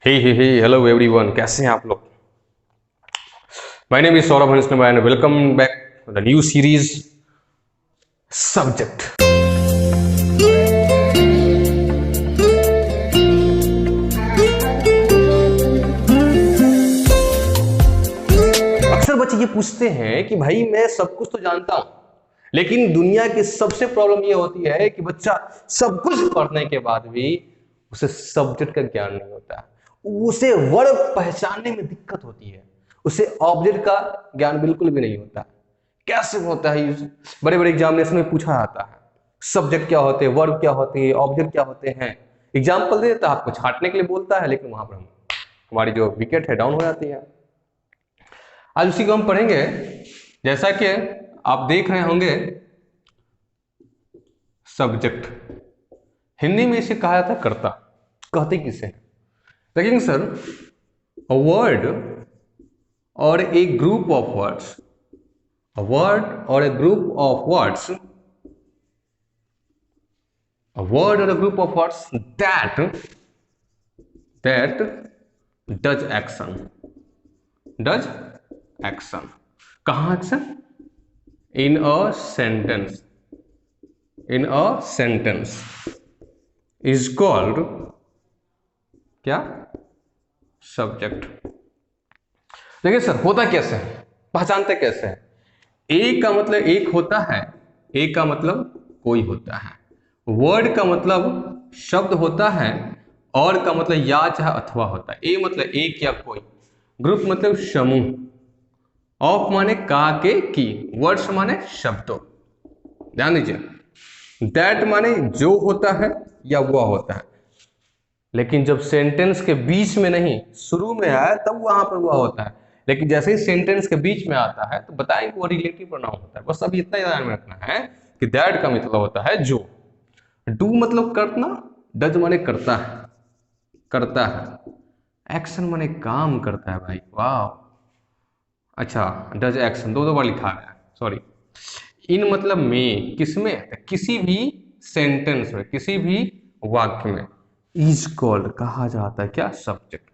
हे hello everyone, कैसे हैं आप लोग। My name is Saurabh Hansanwa and welcome back the new series subject. अक्सर बच्चे ये पूछते हैं कि भाई मैं सब कुछ तो जानता हूं, लेकिन दुनिया की सबसे प्रॉब्लम ये होती है कि बच्चा सब कुछ पढ़ने के बाद भी उसे सब्जेक्ट का ज्ञान नहीं होता, उसे वर्ड पहचानने में दिक्कत होती है, उसे ऑब्जेक्ट का ज्ञान बिल्कुल भी नहीं होता। कैसे होता है? बड़े बड़े एग्जामिनेशन में पूछा जाता है सब्जेक्ट क्या होते हैं, वर्ब क्या होते हैं, ऑब्जेक्ट क्या होते हैं। एग्जाम्पल दे देता है, आपको छांटने के लिए बोलता है, लेकिन वहां पर हमारी जो विकेट है डाउन हो जाती है। आज उसी को हम पढ़ेंगे। जैसा कि आप देख रहे होंगे, सब्जेक्ट हिंदी में इसे कहा जाता है कर्ता। कहते किसे हैं? लेकिन sir, a word or a group of words, a word or a group of words, a word or a group of words that does action कहाँ action? in a sentence, in a sentence is called क्या? subject। देखिए sir, होता कैसे है, पहचानते कैसे है? ए का मतलब एक होता है, ए का मतलब कोई होता है, वर्ड का मतलब शब्द होता है, और का मतलब या चाहे अथवा होता है। ए मतलब एक या कोई, ग्रुप मतलब समूह, ऑफ माने का के की, वर्ड्स माने शब्दों। ध्यान दीजिए, दैट माने जो होता है या वह होता है, लेकिन जब सेंटेंस के बीच में नहीं, शुरू में आए तब वहां पर वह होता है। लेकिन जैसे ही सेंटेंस के बीच में आता है तो बताएंगे वो रिलेटिव प्रोनाउन होता है। बस अभी इतना ध्यान में रखना है कि दैट का मतलब होता है जो, डू मतलब करना, डज माने करता है, करता है, एक्शन माने काम करता है। भाई वाह, अच्छा, डज एक्शन दो दो बार लिखा है, सॉरी। इन मतलब में, किसमें? किसी भी सेंटेंस में, किसी भी वाक्य में इज कॉल्ड कहा जाता है क्या? सब्जेक्ट।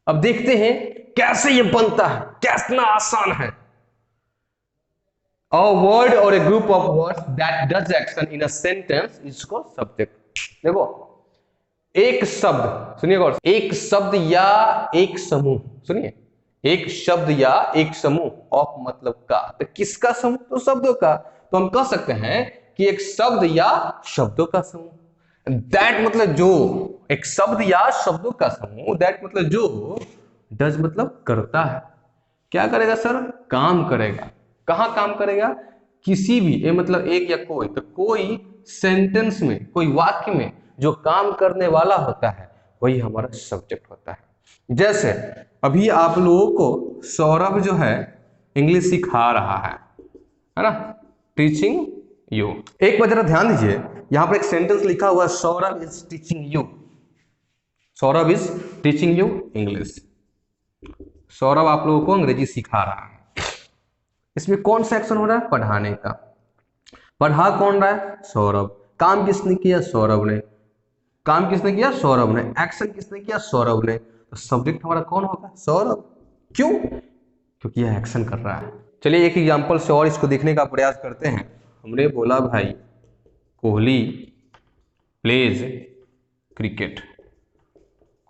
अब देखते हैं कैसे ये बनता है, कितना आसान है। A word or a group of words that does action in a sentence is called subject। देखो, एक शब्द, सुनिए गौर से, एक शब्द या एक समूह, सुनिए, एक शब्द या एक समूह ऑफ मतलब का, तो किसका समूह? तो शब्दों का। तो हम कह सकते हैं कि एक शब्द या शब्दों का समूह। दैट मतलब जो, एक शब्द या शब्दों का समूह, दैट मतलब जो, डज मतलब करता है। क्या करेगा सर? काम करेगा। कहाँ काम करेगा? किसी भी, ए मतलब एक या कोई, तो कोई सेंटेंस में, कोई वाक्य में जो काम करने वाला होता है वही हमारा सब्जेक्ट होता है। जैसे अभी आप लोगों को सौरभ जो है इंग्लिश सिखा रहा है ना, टीचिंग यू। एक बार जरा ध्यान दीजिए, यहां पर एक सेंटेंस लिखा हुआ है, Saurabh is teaching you, Saurabh is teaching you English. Saurabh आप लोगों को अंग्रेजी सिखा रहा है। इसमें कौन सा एक्शन हो रहा है? पढ़ाने का। पढ़ा कौन रहा है? सौरभ। काम किसने किया? सौरभ ने। काम किसने किया? सौरभ ने। एक्शन किसने किया? सौरभ ने। तो सब्जेक्ट हमारा कौन होगा? सौरभ। क्यों? क्योंकि यह एक्शन कर रहा है। चलिए एक एग्जांपल से और इसको देखने का प्रयास करते हैं। हमने बोला भाई Kohli pledge cricket,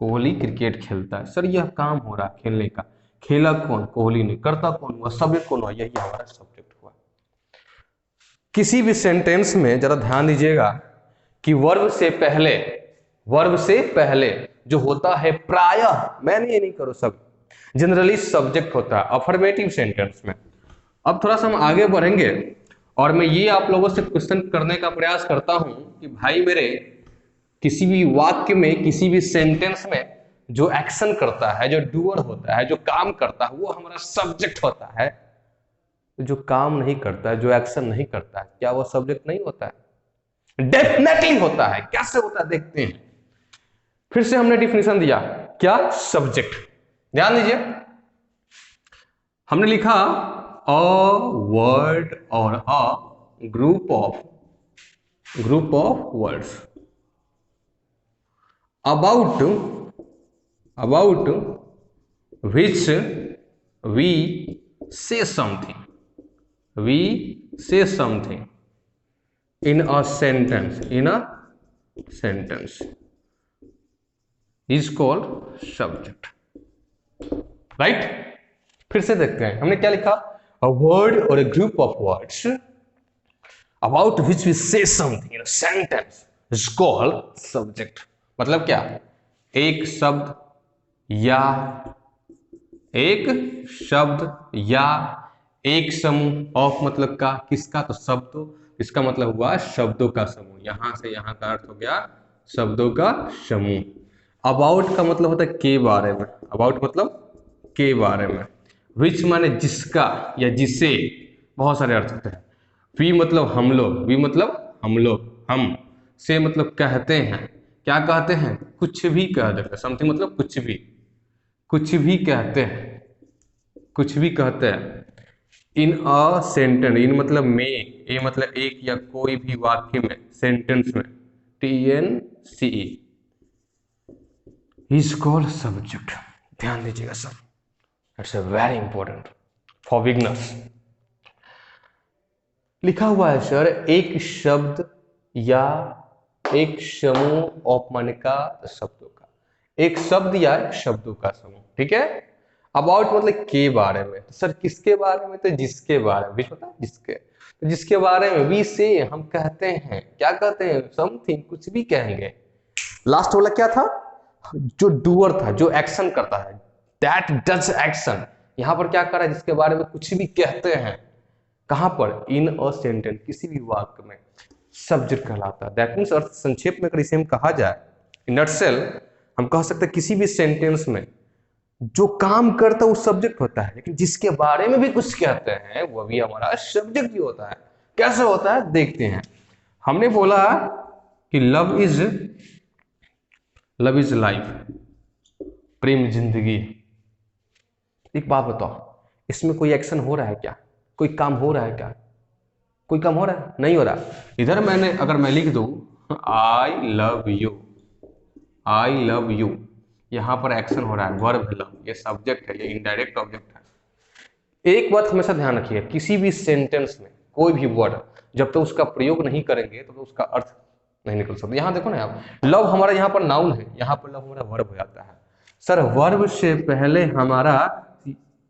Kohli cricket खेलता है। सर यह काम हो रहा है खेलने का, खेला कौन? कोहली ने। करता कौन हुआ? सब्जेक्ट कौन हुआ? यही हमारा सब्जेक्ट हुआ। किसी भी सेंटेंस में जरा ध्यान दीजिएगा कि वर्ब से पहले, वर्ब से पहले जो होता है प्रायः, मैंने ये नहीं करो, सब जनरली सब्जेक्ट होता है अफर्मेटिव सेंटेंस में। अब थोड़ा सा हम आगे बढ़ेंगे और मैं ये आप लोगों से क्वेश्चन करने का प्रयास करता हूं कि भाई मेरे, किसी भी वाक्य में, किसी भी सेंटेंस में जो एक्शन करता है, जो डूअर होता है, जो काम करता है, वो हमारा सब्जेक्ट होता है। जो काम नहीं करता है, जो एक्शन नहीं करता है, क्या वो सब्जेक्ट नहीं होता है? डेफिनेटली होता है। कैसे होता है देखते हैं। फिर से हमने डिफिनेशन दिया क्या? सब्जेक्ट। ध्यान दीजिए, हमने लिखा अ वर्ड और a group of words about about which we say something, we say something in a sentence, in a sentence is called subject, right? फिर से देखते हैं हमने क्या लिखा, a word or a group of words about which we say something in a sentence is called subject। मतलब क्या, एक शब्द या एक शब्द या एक समूह ऑफ, मतलब का, किसका, तो शब्दों, इसका मतलब हुआ शब्दों का समूह, यहां से यहां का अर्थ हो गया शब्दों का समूह। अबाउट का मतलब होता है के बारे में, अबाउट मतलब के बारे में, विच माने जिसका या जिसे, बहुत सारे अर्थ होते हैं। वी मतलब हम लोग, वी मतलब हम लोग, हम से मतलब कहते हैं, क्या कहते हैं, कुछ भी कह देते हैं, समथिंग मतलब कुछ भी, कुछ भी कहते हैं, कुछ भी कहते हैं। इन अ सेंटेंस, इन मतलब में, ए मतलब एक या कोई भी वाक्य में, सेंटेंस में, TNCE इज कॉल्ड सब्जेक्ट। ध्यान दीजिएगा सब, it's very important for beginners. लिखा हुआ है सर, एक शब्द या एक समूह औपमानिक का शब्दों का, एक शब्द या एक शब्दों का समूह, ठीक है। अबाउट मतलब के बारे में, तो सर किसके बारे में, तो जिसके बारे में, पता है जिसके, तो जिसके बारे में, वी से हम कहते हैं, क्या कहते हैं, समथिंग, कुछ भी कहेंगे। लास्ट वाला क्या था, जो डूअर था, जो एक्शन करता है, दैट डज एक्शन, यहां पर क्या कर रहा है, जिसके बारे में कुछ भी कहते हैं, कहां पर, इन अ सेंटेंस, किसी भी वाक्य में, सब्जेक्ट कहलाता है। दैट मींस, अर्थ संक्षेप में अगर इसे हम कहा जाए, इन नटसेल हम कह सकते हैं किसी भी सेंटेंस में जो काम करता है वो सब्जेक्ट होता है, लेकिन जिसके बारे में भी कुछ कहते हैं वो भी हमारा सब्जेक्ट ही होता है। कैसे होता है देखते हैं। हमने बोला कि लव इज लाइफ, प्रेम जिंदगी। एक बात बताओ, इसमें कोई एक्शन हो रहा है क्या, कोई काम हो रहा है क्या, कोई काम हो रहा है, नहीं हो रहा। इधर मैंने अगर मैं लिख दूं I love you, I love you, यहां पर एक्शन हो रहा है, वर्ब लव, ये सब्जेक्ट है, ये इनडायरेक्ट ऑब्जेक्ट है। एक बात हमेशा ध्यान रखिएगा, किसी भी सेंटेंस में कोई भी वर्ड जब तक उसका प्रयोग नहीं करेंगे तो उसका अर्थ नहीं निकल सकता। यहां देखो ना आप, लव हमारा यहाँ पर नाउन है, यहाँ पर लव हमारा वर्ब हो जाता है। सर वर्ब से पहले हमारा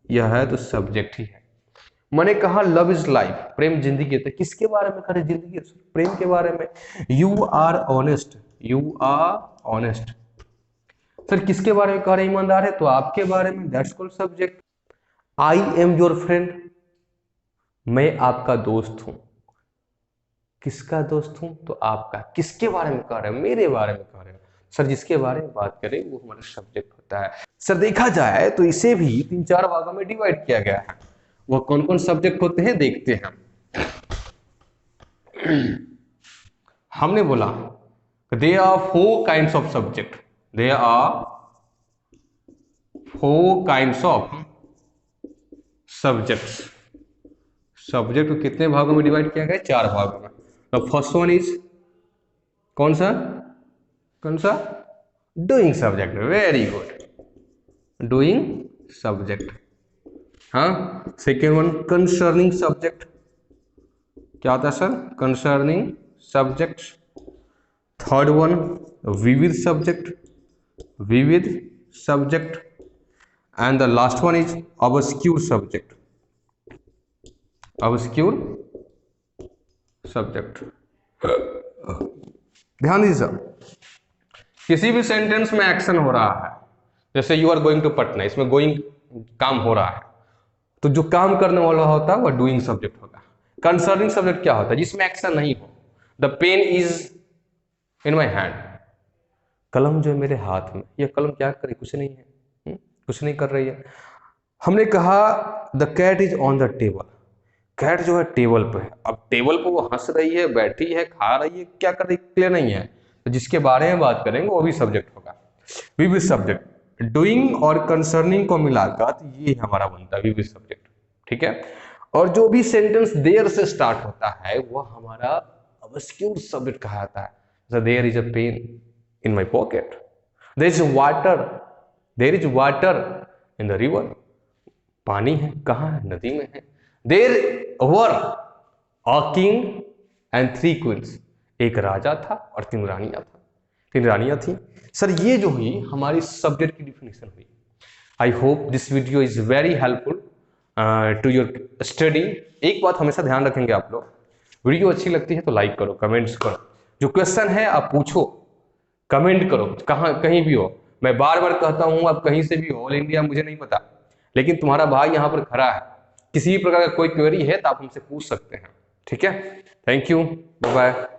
यह है तो सब्जेक्ट ही है। मैंने कहा लव इज लाइफ, प्रेम जिंदगी है, किसके बारे में करे, जिंदगी प्रेम के बारे में। You are honest, you are honest, sir किसके बारे में कह रहे, ईमानदार है, तो आपके बारे में, that's called subject. I am your friend, मैं आपका दोस्त हूं, किसका दोस्त हूं, तो आपका, किसके बारे में कह रहे हैं, मेरे बारे में कह रहे हैं। सर जिसके बारे में बात करें वो हमारा सब्जेक्ट होता है। सर देखा जाए तो इसे भी 3-4 भागों में डिवाइड किया गया है। वो कौन कौन सब्जेक्ट होते हैं देखते हैं। हमने बोला they are 4 kinds of subject, they are 4 kinds of subjects. Subject को कितने भागों में डिवाइड किया गया, 4 भागों में। द फर्स्ट वन इज कौन सा, कौन सा, doing subject, very good, doing subject. हाँ, सेकेंड वन कंसर्निंग सब्जेक्ट, क्या होता है sir, concerning subject. Third one विविध सब्जेक्ट, विविध subject. And the last one is obscure subject, obscure subject. ध्यान दीजिए सर, किसी भी सेंटेंस में एक्शन हो रहा है, जैसे you are going to Patna, इसमें गोइंग काम हो रहा है, तो जो काम करने वाला होता है वह डूइंग सब्जेक्ट होगा। कंसर्निंग सब्जेक्ट क्या होता है, जिसमें एक्शन नहीं हो। The pen is in my hand, कलम जो है मेरे हाथ में, यह कलम क्या करे, कुछ नहीं है, कुछ नहीं कर रही है। हमने कहा the cat is on the table, cat जो है टेबल पे है। अब टेबल पे वो हंस रही है, बैठी है, खा रही है, क्या कर रही है, क्लियर नहीं है, तो जिसके बारे में बात करेंगे वो भी सब्जेक्ट होगा, विविध सब्जेक्ट। डूइंग और कंसर्निंग को मिलाकर तो ये हमारा बनता है विविध सब्जेक्ट, ठीक है। और जो भी सेंटेंस देयर से स्टार्ट होता है वो हमारा ऑब्स्क्यूर सब्जेक्ट कहा जाता है। There is a pen in my pocket, there is water there is water in the river, पानी है, कहाँ है? नदी में है। There were a king and 3 queens, एक राजा था और 3 रानियां थी। सर ये जो हुई हमारी सब्जेक्ट की डिफिनेशन हुई। I hope this video is very helpful to your study. एक बात हमेशा ध्यान रखेंगे आप लोग, वीडियो अच्छी लगती है तो लाइक करो, कमेंट्स करो, जो क्वेश्चन है आप पूछो, कमेंट करो, कहाँ कहीं भी हो। मैं बार बार कहता हूं आप कहीं से भी हो, ऑल इंडिया मुझे नहीं पता, लेकिन तुम्हारा भाई यहां पर खड़ा है, किसी भी प्रकार का कोई क्वेरी है तो आप हमसे पूछ सकते हैं। ठीक है, थैंक यू, बाय बाय।